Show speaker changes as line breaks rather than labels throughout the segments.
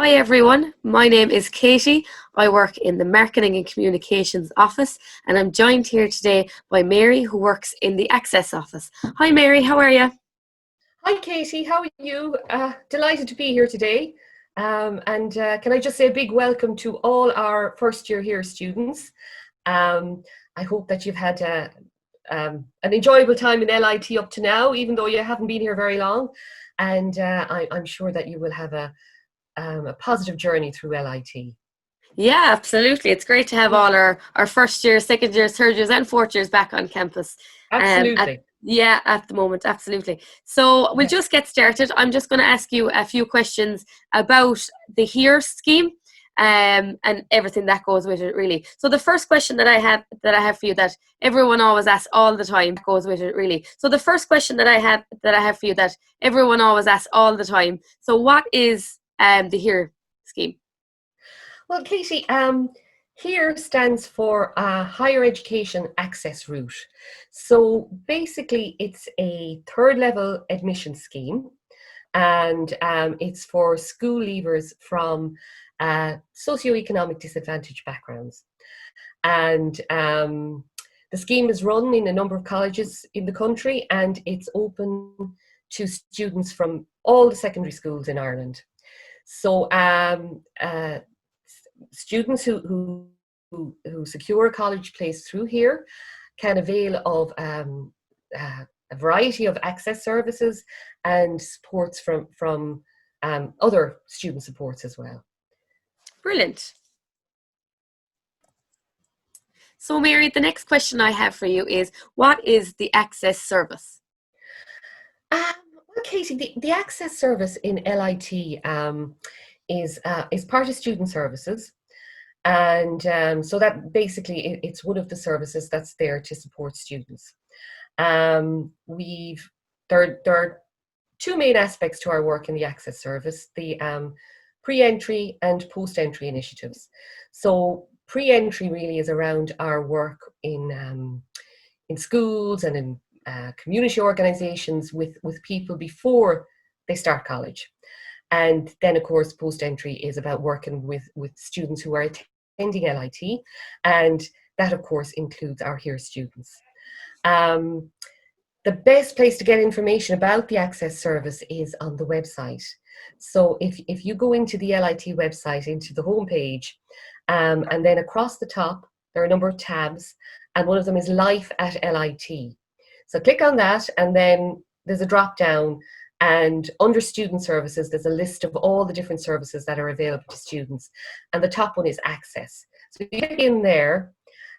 Hi everyone, my name is Katie. I work in the Marketing and Communications office and I'm joined here today by Mary who works in the Access office. Hi Mary, how are you?
Hi Katie, how are you? Delighted to be here today. Can I just say a big welcome to all our first year here students. I hope that you've had an enjoyable time in LIT up to now, even though you haven't been here very long. I'm sure that you will have a positive journey through LIT.
Yeah, absolutely. It's great to have all our first years, second years, third years and fourth years back on campus. At
Absolutely.
at the moment, absolutely. So we'll
Yeah.
just get started. I'm just going to ask you a few questions about the HERE scheme and everything that goes with it, really. So the first question that I have for you that everyone always asks all the time goes with it, really. So the first question that I have for you that everyone always asks all the time. So what is the HERE scheme?
Well, Katie, HERE stands for Higher Education Access Route. So basically, it's a third level admission scheme, and it's for school leavers from socioeconomic disadvantaged backgrounds. And the scheme is run in a number of colleges in the country, and it's open to students from all the secondary schools in Ireland. So students who secure a college place through HERE can avail of a variety of access services and supports from other student supports as well.
Brilliant. So, Mary, the next question I have for you is what is the access service?
Um, well, Katie, the access service in LIT is part of student services. And so that basically it's one of the services that's there to support students. We've there are two main aspects to our work in the access service: the pre-entry and post-entry initiatives. So pre-entry really is around our work in schools and in community organisations with people before they start college. And then, of course, post-entry is about working with students who are attending LIT, and that, of course, includes our HERE students. Um, the best place to get information about the access service is on the website. So if you go into the LIT website, into the homepage, and then across the top, there are a number of tabs, and one of them is Life at LIT. So click on that, and then there's a drop down, and under student services, there's a list of all the different services that are available to students. And the top one is access. So you get in there,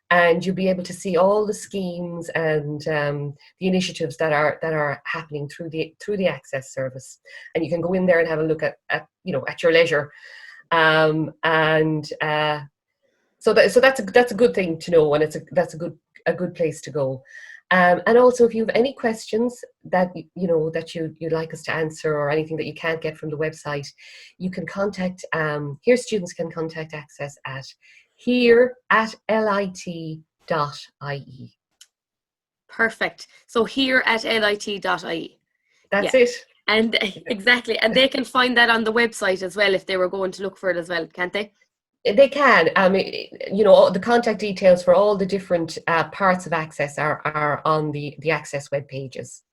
and you'll be able to see all the schemes and the initiatives that are happening through the access service. And you can go in there and have a look at your leisure. And so that's a good thing to know, and that's a good place to go. And also, if you have any questions that you'd like us to answer, or anything that you can't get from the website, you can contact HERE students can contact Access at here@lit.ie.
Perfect. So here at lit.ie.
That's
Yeah.
it.
And exactly. And they can find that on the website as well if they were going to look for it as well, can't they?
They can. All the contact details for all the different parts of Access are on the Access web pages.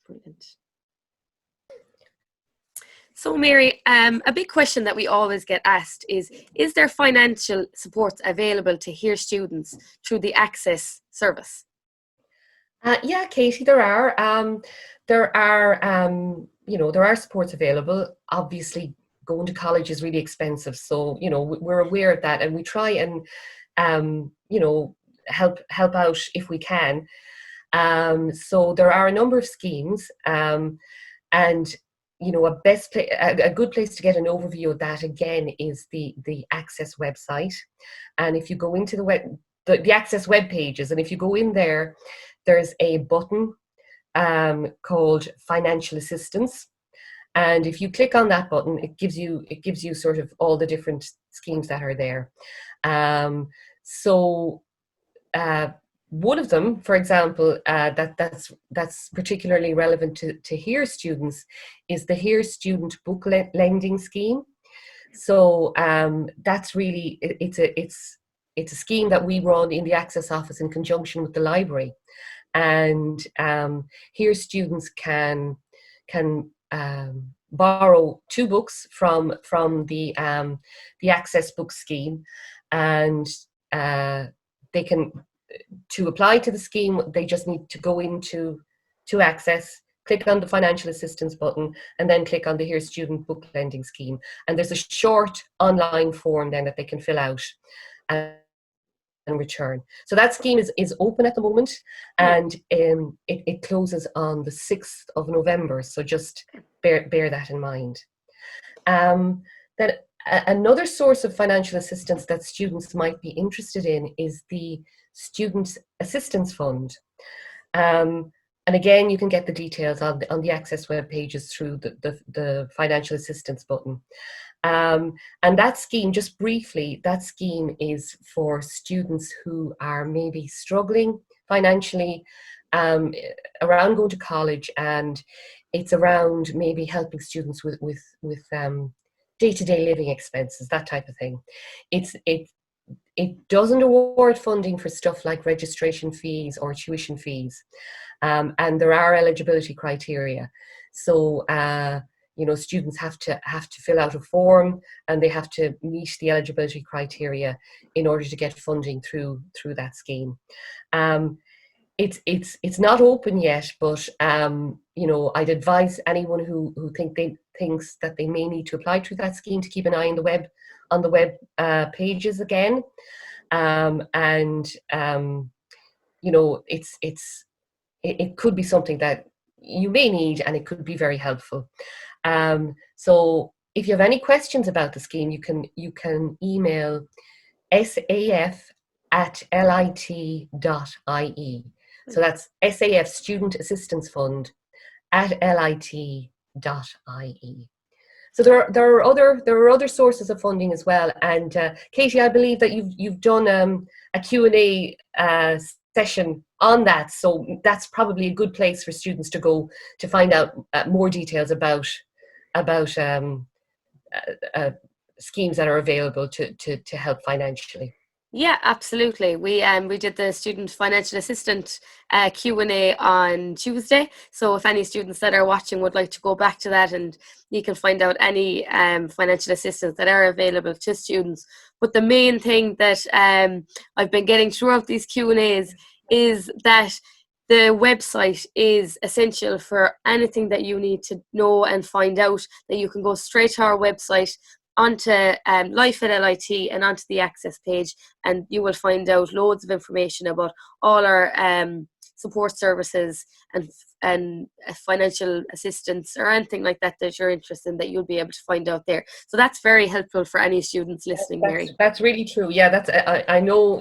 Brilliant. So, Mary, a big question that we always get asked is there financial support available to HERE students through the access service?
Yeah, Katie, there are. There are supports available. Obviously, going to college is really expensive, so we're aware of that, and we try and help out if we can. So there are a number of schemes, and a good place to get an overview of that again is the Access website. And if you go into the Access web pages, and if you go in there, there's a button called Financial Assistance. And if you click on that button, it gives you sort of all the different schemes that are there. Um, so uh, One of them, for example, that's particularly relevant to HERE students is the HERE Student Book Lending Scheme. So that's really it's a scheme that we run in the Access Office in conjunction with the library, and here students can borrow 2 books from the Access Book Scheme, and they can, to apply to the scheme, they just need to go into to Access, click on the financial assistance button, and then click on the Here Student Book Lending Scheme. And there's a short online form then that they can fill out and return. So that scheme is open at the moment, and it closes on the 6th of November. So just bear that in mind. Then another source of financial assistance that students might be interested in is the Student Assistance Fund. And again, you can get the details on the Access web pages through the financial assistance button. And that scheme, just briefly, that scheme is for students who are maybe struggling financially around going to college, and it's around maybe helping students with day-to-day living expenses, that type of thing. It doesn't award funding for stuff like registration fees or tuition fees, and there are eligibility criteria. So students have to fill out a form, and they have to meet the eligibility criteria in order to get funding through that scheme. It's not open yet, but I'd advise anyone who thinks that they may need to apply through that scheme to keep an eye on the web pages again. It could be something that you may need, and it could be very helpful. So if you have any questions about the scheme, you can email saf@lit.ie. So that's SAF, Student Assistance Fund, @lit.ie. So there are other sources of funding as well. And Katie, I believe that you've done a Q&A session on that, so that's probably a good place for students to go to find out more details about schemes that are available to help financially.
Yeah, absolutely. We did the student financial assistant Q&A on Tuesday. So if any students that are watching would like to go back to that, and you can find out any financial assistance that are available to students. But the main thing that I've been getting throughout these Q&As is that the website is essential for anything that you need to know and find out. That you can go straight to our website, onto Life at LIT, and onto the Access page, and you will find out loads of information about all our support services and financial assistance or anything like that you're interested in, that you'll be able to find out there. So that's very helpful for any students listening, Mary.
That's really true. Yeah, that's I know,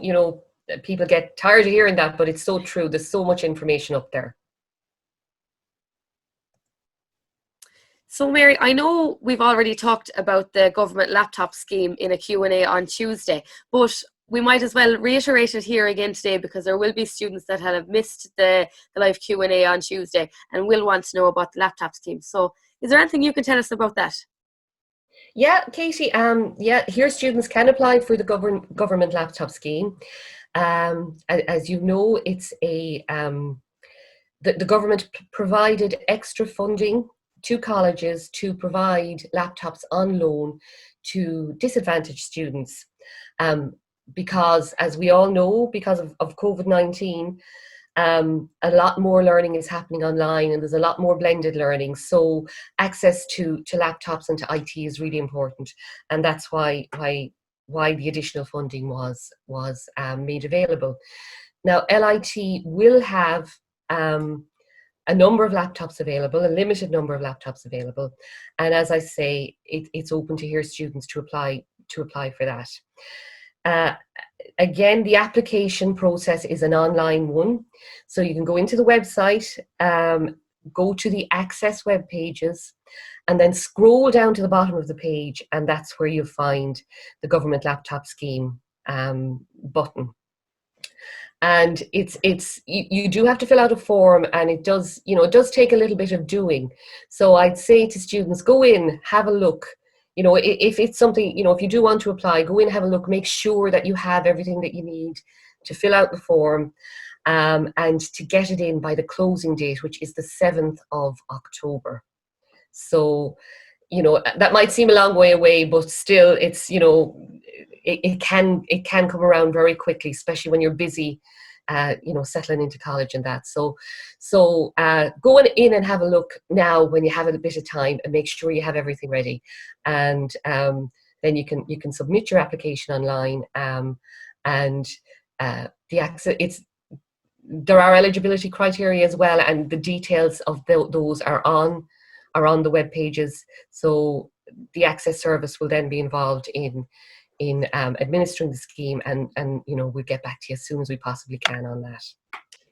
people get tired of hearing that, but it's so true. There's so much information up there.
So Mary, I know we've already talked about the government laptop scheme in a Q&A on Tuesday, but we might as well reiterate it here again today, because there will be students that have missed the live Q&A on Tuesday and will want to know about the laptop scheme. So is there anything you can tell us about that?
Yeah, Katie, here students can apply for the government laptop scheme. As you know, it's the government provided extra funding to colleges to provide laptops on loan to disadvantaged students. Because, as we all know, because of COVID-19, a lot more learning is happening online, and there's a lot more blended learning. So access to laptops and to IT is really important, and that's why the additional funding was made available. Now, LIT will have a number of laptops available, a limited number of laptops available, and as I say, it's open to Here students to apply for that. Again, the application process is an online one, so you can go into the website, go to the Access web pages, and then scroll down to the bottom of the page, and that's where you'll find the government laptop scheme button. And you do have to fill out a form, and it does take a little bit of doing. So I'd say to students, go in, have a look. if it's something, if you do want to apply, go in, have a look, make sure that you have everything that you need to fill out the form, and to get it in by the closing date, which is the 7th of October. So, that might seem a long way away, but still, it's, it can come around very quickly, especially when you're busy, settling into college and that. So go in and have a look now when you have a bit of time, and make sure you have everything ready, and then you can submit your application online, and the access. There are eligibility criteria as well, and the details of those are on the web pages. So the Access Service will then be involved in administering the scheme, and we'll get back to you as soon as we possibly can on that.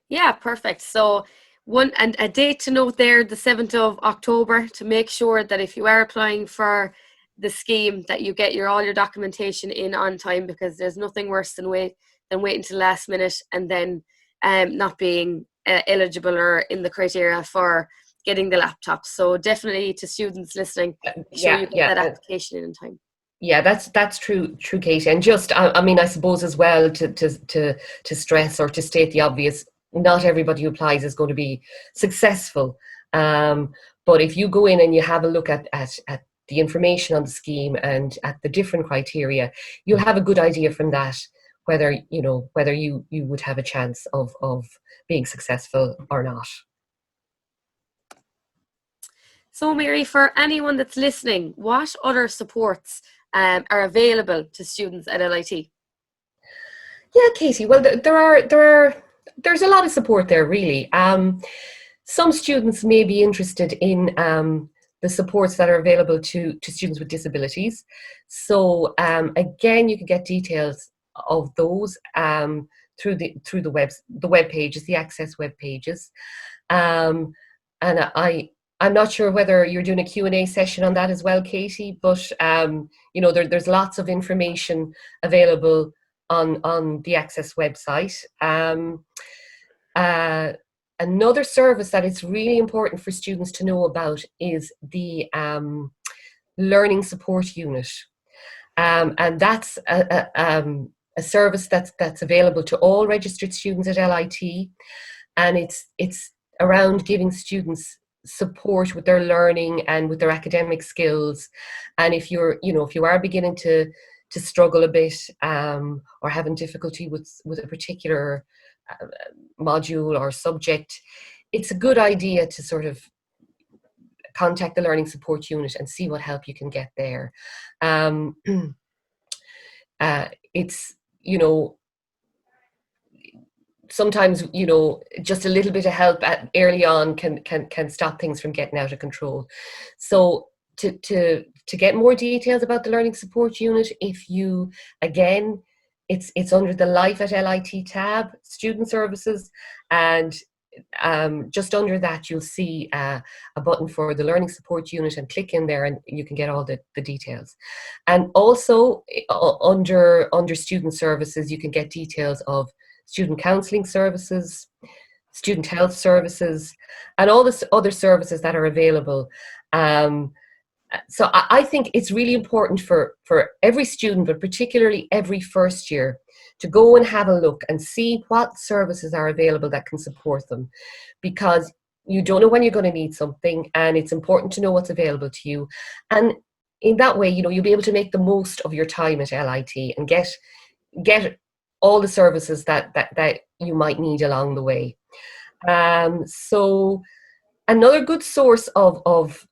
Yeah, perfect. So a date to note there, the 7th of October, to make sure that if you are applying for the scheme, that you get all your documentation in on time, because there's nothing worse than waiting till the last minute and then not being eligible or in the criteria for getting the laptop. So definitely, to students listening, make sure you get that application in time.
Yeah, that's true, Katie. And just, I suppose as well, to stress or to state the obvious, not everybody who applies is going to be successful. But if you go in and you have a look at the information on the scheme and at the different criteria, you'll have a good idea from that whether you would have a chance of being successful or not.
So, Mary, for anyone that's listening, what other supports are available to students at LIT?
Yeah, Katie. Well, there's a lot of support there, really. Some students may be interested in the supports that are available to students with disabilities. So again, you can get details of those through the web pages, the Access web pages. And I'm not sure whether you're doing a Q&A session on that as well, Katie, but there's lots of information available on the Access website. Another service that is really important for students to know about is the Learning Support Unit. And that's a service that's available to all registered students at LIT. And it's around giving students support with their learning and with their academic skills. And if you are beginning to struggle a bit, or having difficulty with a particular module or subject, it's a good idea to sort of contact the Learning Support Unit and see what help you can get there. It's, sometimes, just a little bit of help early on can stop things from getting out of control. So to get more details about the Learning Support Unit, it's under the Life at LIT tab, Student Services, and just under that you'll see a button for the Learning Support Unit, and click in there and you can get all the details. And also under Student Services, you can get details of student counselling services, student health services, and all the other services that are available. So I think it's really important for every student, but particularly every first year, to go and have a look and see what services are available that can support them, because you don't know when you're going to need something, and it's important to know what's available to you. And in that way, you'll be able to make the most of your time at LIT and get all the services that you might need along the way. So another good source of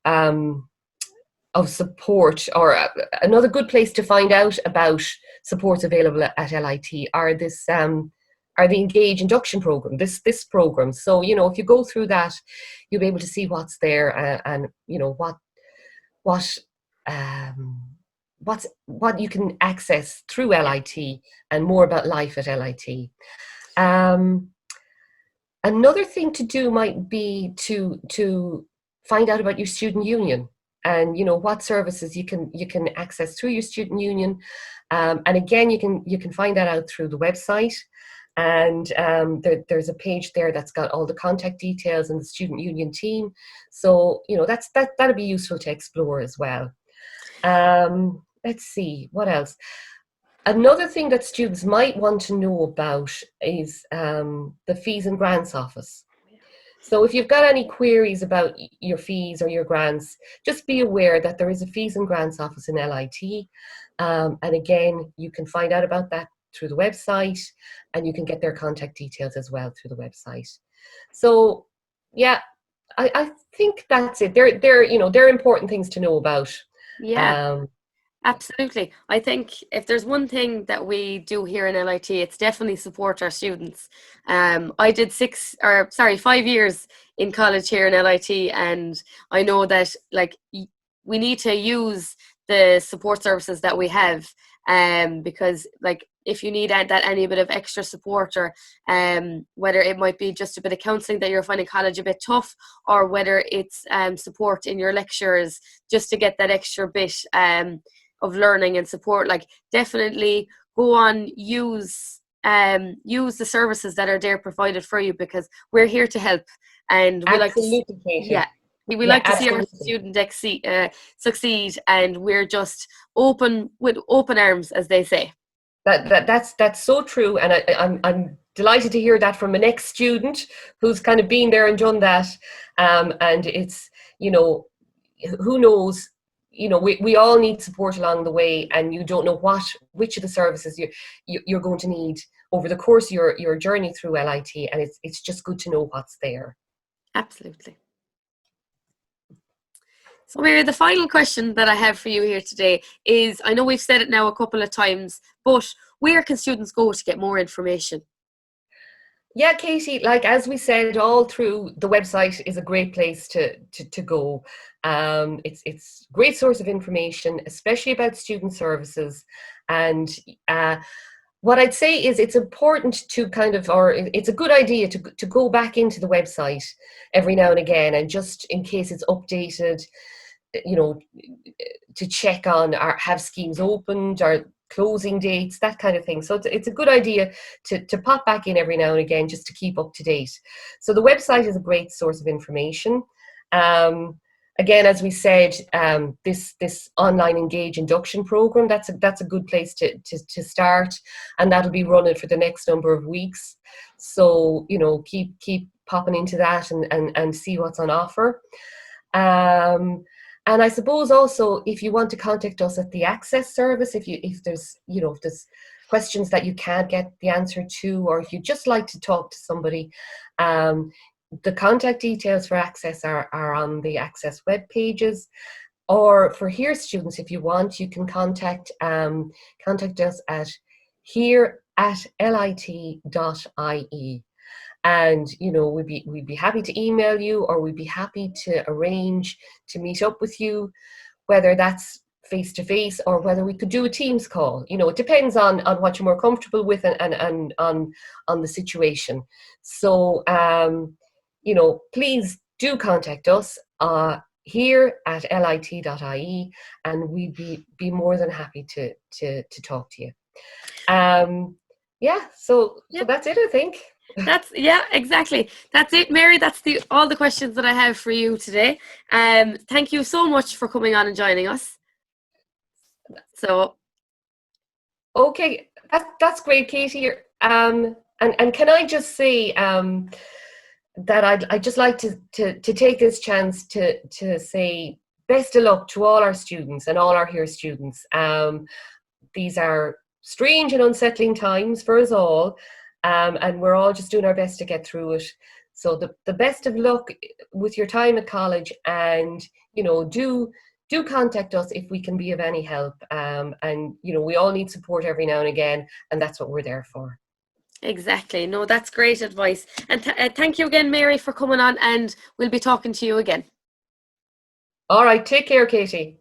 support, or another good place to find out about supports available at LIT are the Engage induction program, this program. So if you go through that, you'll be able to see what's there, and what you can access through LIT, and more about life at LIT. Another thing to do might be to find out about your student union, and what services you can access through your student union. And again, you can find that out through the website. And there's a page there that's got all the contact details and the student union team. So that'd be useful to explore as well. Let's see, what else? Another thing that students might want to know about is the fees and grants office. So if you've got any queries about your fees or your grants, just be aware that there is a fees and grants office in LIT. And again, you can find out about that through the website, and you can get their contact details as well through the website. So yeah, I think that's it. They're important things to know about.
Yeah.
Um,
Absolutely. I think if there's one thing that we do here in LIT, it's definitely support our students. I did 5 years in college here in LIT, and I know that like we need to use the support services that we have, because like if you need that any bit of extra support, or whether it might be just a bit of counselling that you're finding college a bit tough, or whether it's support in your lectures just to get that extra bit of learning and support, like definitely go on, use the services that are there provided for you, because we're here to help, and we like to
Absolutely,
yeah,
Katie.
we
Yeah,
like to see our
absolutely.
student succeed, and we're just open with open arms, as they say.
That's so true, and I'm delighted to hear that from an ex-student who's kind of been there and done that. And it's, you know, who knows, we all need support along the way, and you don't know which of the services you're going to need over the course of your journey through LIT, and it's just good to know what's there.
Absolutely. So, Mary, the final question that I have for you here today is, I know we've said it now a couple of times, but where can students go to get more information?
Yeah, Katie, like as we said, all through the website is a great place to go. It's a great source of information, especially about student services. And what I'd say is it's important to or it's a good idea to go back into the website every now and again, and just in case it's updated, you know, to check on, have schemes opened, or closing dates, that kind of thing. So it's a good idea to pop back in every now and again just to keep up to date. So the website is a great source of information. Again, as we said, this online Engage induction program, that's a good place to start, and that'll be running for the next number of weeks. So keep popping into that and see what's on offer. And I suppose also, if you want to contact us at the Access Service, if there's questions that you can't get the answer to, or if you'd just like to talk to somebody, the contact details for Access are on the Access web pages. Or for here students, if you want, you can contact us at here@lit.ie. And we'd be happy to email you, or we'd be happy to arrange to meet up with you, whether that's face to face or whether we could do a Teams call. It depends on what you're more comfortable with, and on the situation. So please do contact us here@lit.ie, and we'd be more than happy to talk to you. So that's it, I think.
Exactly. That's it, Mary. That's all the questions that I have for you today. Thank you so much for coming on and joining us. So,
okay, that's great, Katie. And can I just say that I'd just like to take this chance to say best of luck to all our students and all our here students. These are strange and unsettling times for us all. And we're all just doing our best to get through it. So the best of luck with your time at college, and do contact us if we can be of any help. And we all need support every now and again, and that's what we're there for.
exactly. No, that's great advice. And thank you again, Mary, for coming on, and we'll be talking to you again.
All right, take care, Katie.